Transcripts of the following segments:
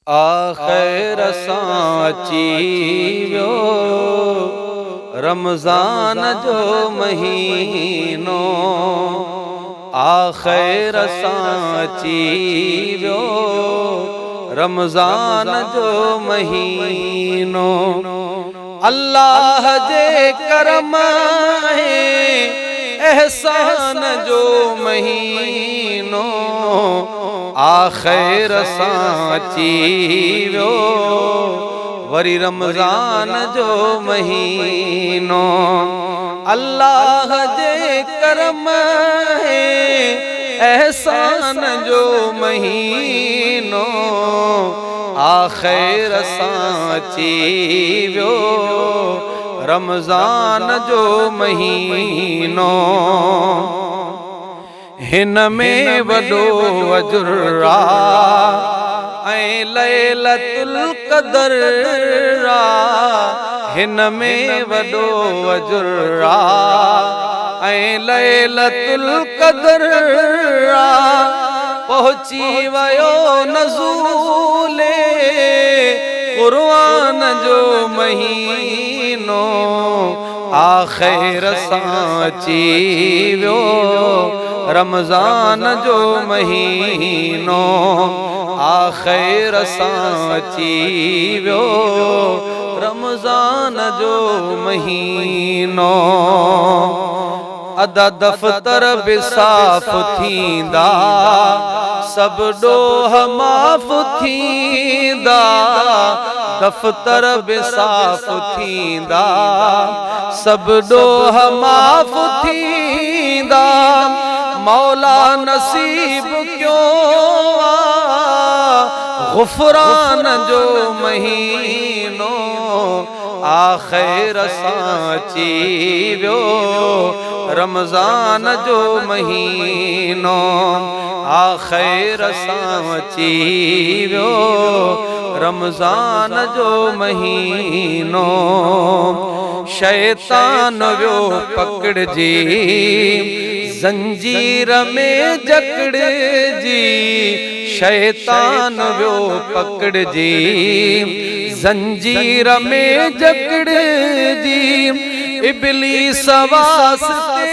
आख़िर सां अची वियो रमज़ान जो महीनो। आख़िर सां अची वियो रमज़ान जो महीनो। अल्लाह जे करम एहसान जो महीनो। आख़िर सां अची वियो वरी रमज़ान जो महीनो। अल्लाह जे करम एहसान जो महीनो। आख़िर सां अची वियो रमज़ान जो महीनो। हिन में वॾो अजुर आ ऐं लैलतुल क़दर आ। हिन में वॾो अजुर आ ऐं लैलतुल क़दर आ। पहुची वियो नज़ूले क़ुर्आन जो महीनो। आख़िर सां अची वियो रमज़ान जो महीनो। आख़िर सां अची वियो रमज़ान जो महीनो। अदा दफ़्तर बि साफ़ थींदा, सभु ॾोह माफ़ थींदा। दफ़्तर बि साफ़ थींदा, सभु ॾोह माफ़ थींदा। मौला नसीब क्यों गुफ़रान जो महीनो। आख़िर सां अची वियो रमज़ान जो महीनो। आख़िर सां अची वियो रमज़ान जो महीनो। शैतान वियो पकड़जी ज़ंजीर में जकड़जी। शैतान वियो पकड़जी ज़ंजीर में जकड़जी। इब्लीस वास्ते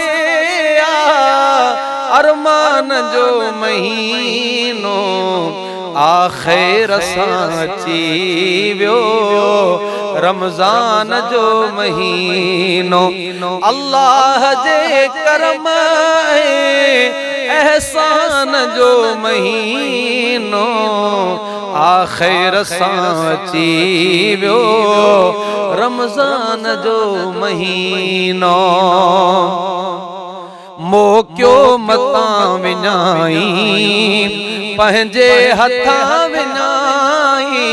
अरमान जो महीनो। आख़िर सां अची वियो रमज़ान जो महीनो। अल्लाह जे करम एहसान जो महीनो। आख़िर सां अची वियो रमज़ान जो महीनो। मोकियो मतां विञाई पंहिंजे हथां विञाई।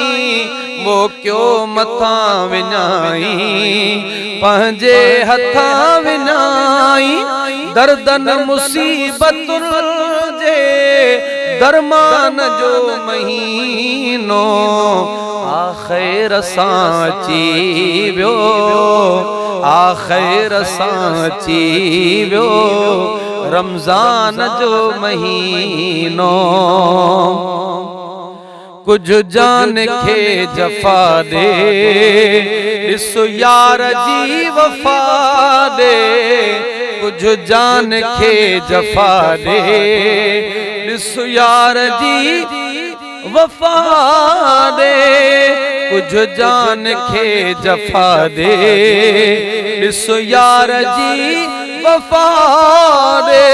मोकियो मथां विञाई पंहिंजे हथां विञाई। दर्दन मुसीबतुन जे दरमान जो महीनो। आख़िर सां अची वियो आख़िर सां अची वियो रमज़ान जो महीनो। कुछ जान खे जफ़ा दे ॾिस यार जी वफ़ा दे। कुछ जान खे जफ़ा दे ॾिस यार जी वफ़ा दे। कुछ जान खे जफ़ा दे ॾिस यार जी वफ़ा दे।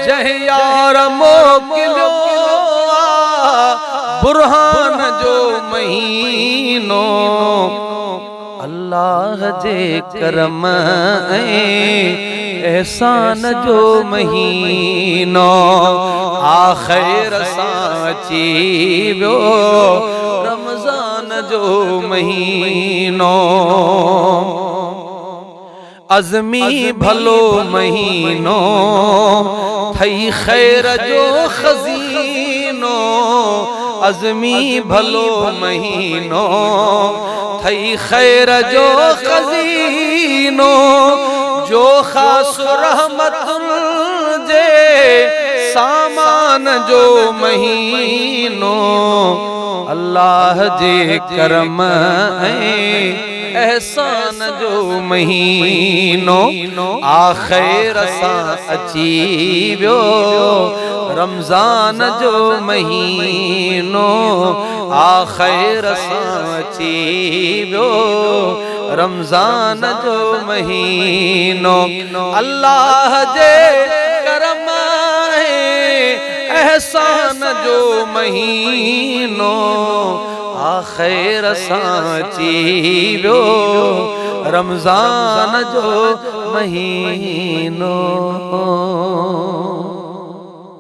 जंहिं यार मोकिलियो बुरहान जो महीनो। अल्लाह जे करम एहसान जो महीनो। आख़िर सां अची वियो रमज़ान जो महीनो। अज़मी भलो महीनो थई ख़ैर जो ख़ज़ीनो। अज़मी भलो महीनो थई ख़ैर जो ख़ज़ीनो। जो ख़ास रहमतुन जे सामान जो महीनो। अल्लाह जे करम एहसान जो महीनो आखिर सां अची वियो रमज़ान जो महीनो आखिर सां अची वियो रमज़ान जो महीनो अल्लाह जे करम एहसान जो महीनो आखिर सां अची वियो रमज़ान जो महीनो।